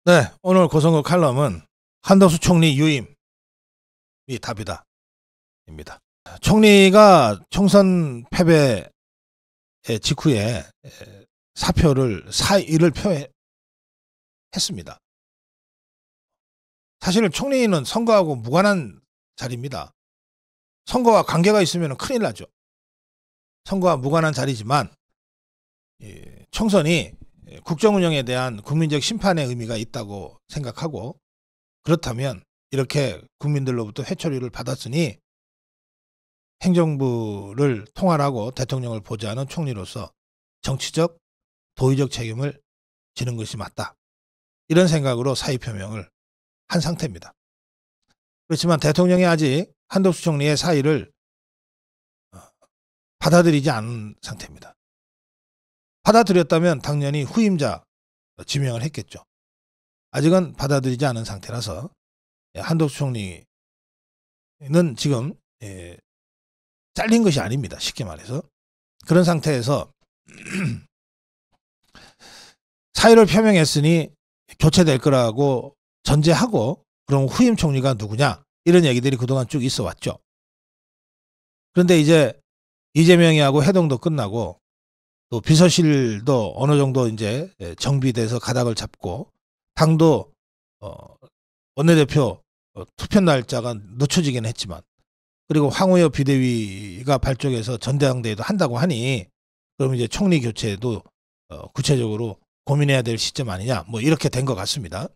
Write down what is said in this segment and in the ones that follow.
네, 오늘 고성급 칼럼은 한덕수 총리 유임이 답이다 입니다. 총리가 총선 패배 직후에 사의를 표했습니다. 사실 총리는 선거하고 무관한 자리입니다. 선거와 관계가 있으면 큰일 나죠. 선거와 무관한 자리지만 총선이 국정운영에 대한 국민적 심판의 의미가 있다고 생각하고, 그렇다면 이렇게 국민들로부터 회초리를 받았으니 행정부를 통할하고 대통령을 보좌하는 총리로서 정치적, 도의적 책임을 지는 것이 맞다, 이런 생각으로 사의 표명을 한 상태입니다. 그렇지만 대통령이 아직 한덕수 총리의 사의를 받아들이지 않은 상태입니다. 받아들였다면 당연히 후임자 지명을 했겠죠. 아직은 받아들이지 않은 상태라서 한덕수 총리는 지금 잘린 것이 아닙니다. 쉽게 말해서. 그런 상태에서 사의를 표명했으니 교체될 거라고 전제하고, 그럼 후임 총리가 누구냐, 이런 얘기들이 그동안 쭉 있어 왔죠. 그런데 이제 이재명이하고 회동도 끝나고 또 비서실도 어느 정도 이제 정비돼서 가닥을 잡고, 당도 원내대표 투표 날짜가 늦춰지긴 했지만, 그리고 황우여 비대위가 발족해서 전당대회도 한다고 하니, 그럼 이제 총리 교체도 구체적으로 고민해야 될 시점 아니냐, 뭐 이렇게 된 것 같습니다.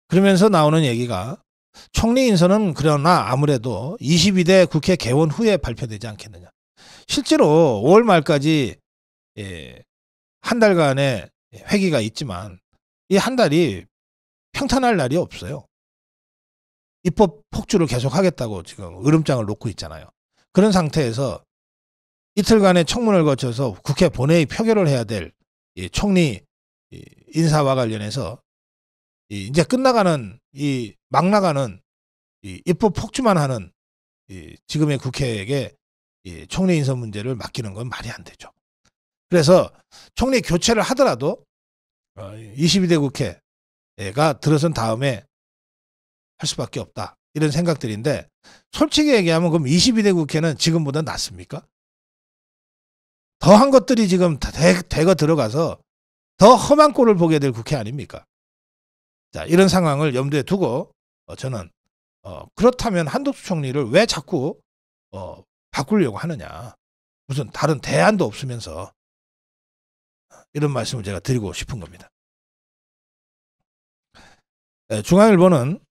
그러면서 나오는 얘기가, 총리 인선은 그러나 아무래도 22대 국회 개원 후에 발표되지 않겠느냐. 실제로 5월 말까지 한 달간의 회기가 있지만 이 한 달이 평탄할 날이 없어요. 입법 폭주를 계속하겠다고 지금 으름장을 놓고 있잖아요. 그런 상태에서 이틀간의 청문을 거쳐서 국회 본회의 표결을 해야 될 이 총리 인사와 관련해서 이제 끝나가는 막 나가는 입법 폭주만 하는 지금의 국회에게 총리 인선 문제를 맡기는 건 말이 안 되죠. 그래서 총리 교체를 하더라도 22대 국회가 들어선 다음에 할 수밖에 없다, 이런 생각들인데, 솔직히 얘기하면 그럼 22대 국회는 지금보다 낫습니까? 더한 것들이 지금 대거 들어가서 더 험한 꼴을 보게 될 국회 아닙니까? 자, 이런 상황을 염두에 두고 저는 그렇다면 한덕수 총리를 왜 자꾸 바꾸려고 하느냐, 무슨 다른 대안도 없으면서, 이런 말씀을 제가 드리고 싶은 겁니다. 중앙일보는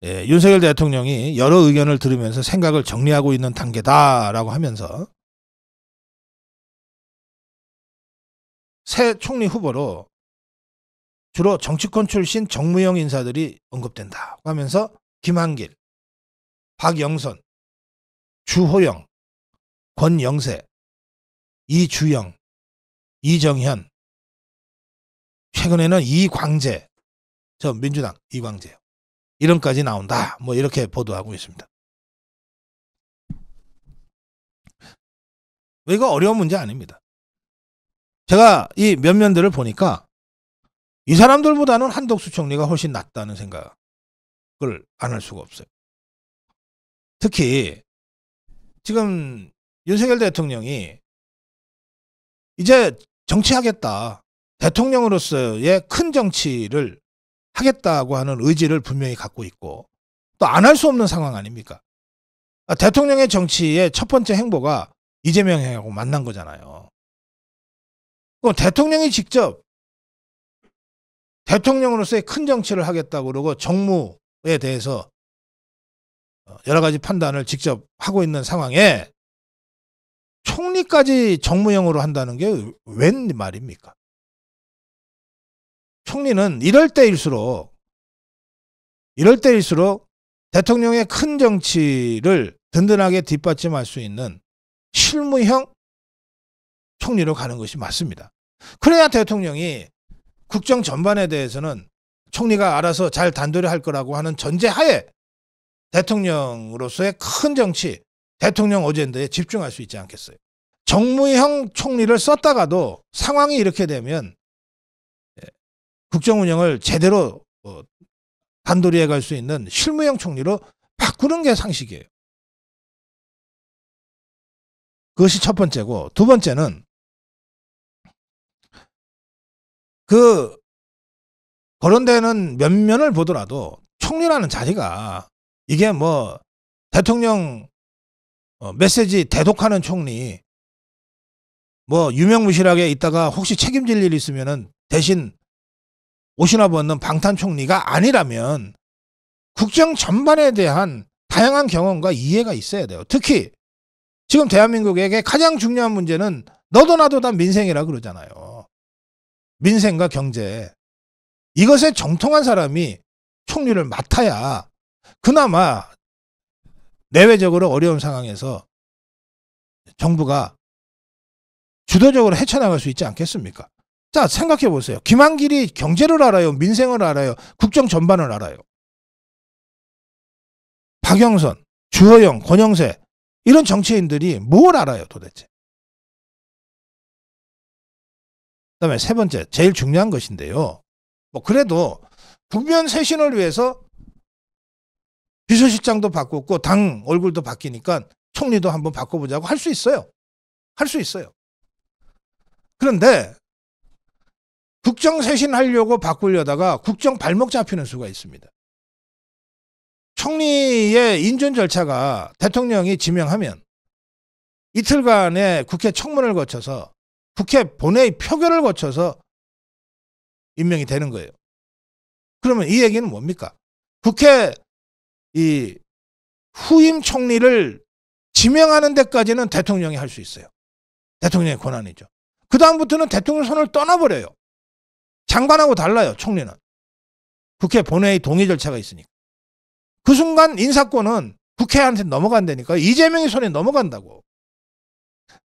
윤석열 대통령이 여러 의견을 들으면서 생각을 정리하고 있는 단계다라고 하면서 새 총리 후보로 주로 정치권 출신 정무형 인사들이 언급된다고 하면서 김한길, 박영선, 주호영, 권영세, 이주영, 이정현, 최근에는 이광재, 저 민주당 이광재요, 이름까지 나온다, 뭐 이렇게 보도하고 있습니다. 이거 어려운 문제 아닙니다. 제가 이 면면들을 보니까 이 사람들보다는 한덕수 총리가 훨씬 낫다는 생각을 안 할 수가 없어요. 특히 지금 윤석열 대통령이 이제 정치하겠다, 대통령으로서의 큰 정치를 하겠다고 하는 의지를 분명히 갖고 있고, 또 안 할 수 없는 상황 아닙니까? 대통령의 정치의 첫 번째 행보가 이재명하고 만난 거잖아요. 그럼 대통령이 직접 대통령으로서의 큰 정치를 하겠다고 그러고 정무에 대해서 여러 가지 판단을 직접 하고 있는 상황에 총리까지 정무형으로 한다는 게 웬 말입니까? 총리는 이럴 때일수록 대통령의 큰 정치를 든든하게 뒷받침할 수 있는 실무형 총리로 가는 것이 맞습니다. 그래야 대통령이 국정 전반에 대해서는 총리가 알아서 잘 단도리 할 거라고 하는 전제하에 대통령으로서의 큰 정치, 대통령 어젠다에 집중할 수 있지 않겠어요? 정무형 총리를 썼다가도 상황이 이렇게 되면 국정 운영을 제대로 단도리 해갈 수 있는 실무형 총리로 바꾸는 게 상식이에요. 그것이 첫 번째고, 두 번째는 그 거론되는 면면을 보더라도 총리라는 자리가 이게 뭐 대통령 메시지 대독하는 총리, 뭐 유명무실하게 있다가 혹시 책임질 일 있으면은 대신 옷이나 벗는 방탄 총리가 아니라면 국정 전반에 대한 다양한 경험과 이해가 있어야 돼요. 특히 지금 대한민국에게 가장 중요한 문제는 너도 나도 다 민생이라 그러잖아요. 민생과 경제. 이것에 정통한 사람이 총리를 맡아야 그나마 내외적으로 어려운 상황에서 정부가 주도적으로 헤쳐나갈 수 있지 않겠습니까? 자, 생각해 보세요. 김한길이 경제를 알아요? 민생을 알아요? 국정 전반을 알아요? 박영선, 주호영, 권영세 이런 정치인들이 뭘 알아요 도대체? 그다음에 세 번째, 제일 중요한 것인데요. 뭐 그래도 국면 쇄신을 위해서 비서실장도 바꿨고 당 얼굴도 바뀌니까 총리도 한번 바꿔보자고 할 수 있어요. 할 수 있어요. 그런데 국정 쇄신하려고 바꾸려다가 국정 발목 잡히는 수가 있습니다. 총리의 인준 절차가 대통령이 지명하면 이틀간의 국회 청문을 거쳐서 국회 본회의 표결을 거쳐서 임명이 되는 거예요. 그러면 이 얘기는 뭡니까? 국회 이 후임 총리를 지명하는 데까지는 대통령이 할 수 있어요. 대통령의 권한이죠. 그 다음부터는 대통령 손을 떠나버려요. 장관하고 달라요. 총리는. 국회 본회의 동의 절차가 있으니까. 그 순간 인사권은 국회한테 넘어간다니까. 이재명이 손에 넘어간다고.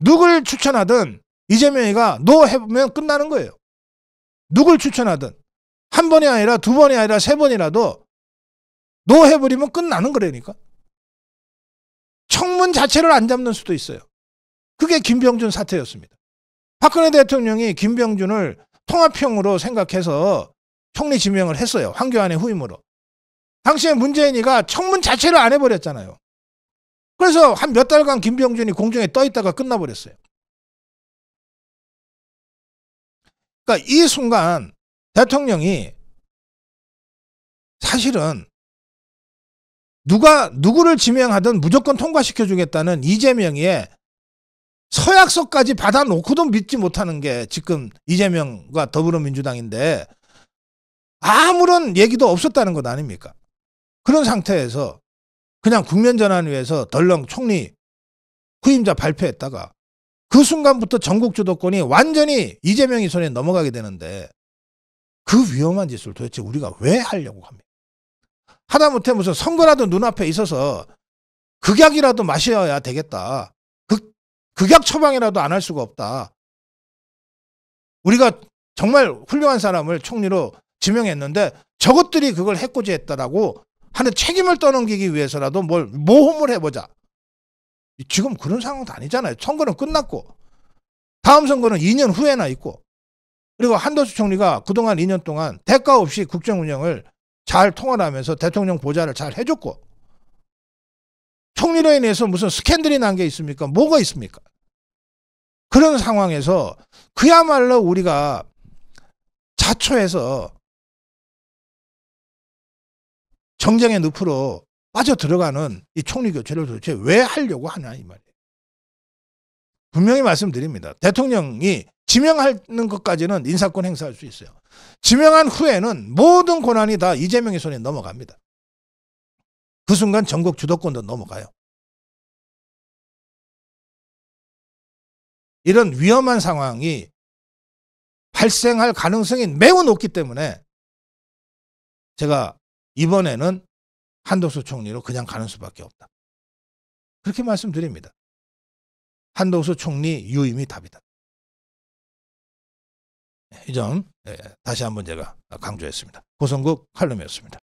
누굴 추천하든 이재명이가 노 해보면 끝나는 거예요. 누굴 추천하든 한 번이 아니라 두 번이 아니라 세 번이라도 노 해버리면 끝나는 거라니까. 청문 자체를 안 잡는 수도 있어요. 그게 김병준 사태였습니다. 박근혜 대통령이 김병준을 통합형으로 생각해서 총리 지명을 했어요. 황교안의 후임으로. 당시에 문재인이가 청문 자체를 안 해버렸잖아요. 그래서 한 몇 달간 김병준이 공중에 떠 있다가 끝나버렸어요. 그러니까 이 순간 대통령이 사실은 누구를 지명하든 무조건 통과시켜주겠다는 이재명의 서약서까지 받아놓고도 믿지 못하는 게 지금 이재명과 더불어민주당인데 아무런 얘기도 없었다는 것 아닙니까? 그런 상태에서 그냥 국면전환 위해서 덜렁 총리 후임자 발표했다가 그 순간부터 전국 주도권이 완전히 이재명이 손에 넘어가게 되는데 그 위험한 짓을 도대체 우리가 왜 하려고 합니까? 하다못해 무슨 선거라도 눈앞에 있어서 극약이라도 마셔야 되겠다. 극약 처방이라도 안 할 수가 없다. 우리가 정말 훌륭한 사람을 총리로 지명했는데 저것들이 그걸 해코지했다라고 하는 책임을 떠넘기기 위해서라도 뭘 모험을 해보자. 지금 그런 상황도 아니잖아요. 선거는 끝났고 다음 선거는 2년 후에나 있고 그리고 한덕수 총리가 그동안 2년 동안 대가 없이 국정 운영을 잘 통할하면서 대통령 보좌를 잘 해줬고 총리로 인해서 무슨 스캔들이 난 게 있습니까? 뭐가 있습니까? 그런 상황에서 그야말로 우리가 자초해서 정쟁의 늪으로 빠져들어가는 이 총리 교체를 도대체 왜 하려고 하냐 이 말이에요. 분명히 말씀드립니다. 대통령이 지명하는 것까지는 인사권 행사할 수 있어요. 지명한 후에는 모든 권한이 다 이재명의 손에 넘어갑니다. 그 순간 전국 주도권도 넘어가요. 이런 위험한 상황이 발생할 가능성이 매우 높기 때문에 제가 이번에는 한덕수 총리로 그냥 가는 수밖에 없다. 그렇게 말씀드립니다. 한덕수 총리 유임이 답이다. 이 점 다시 한번 제가 강조했습니다. 고성국 칼럼이었습니다.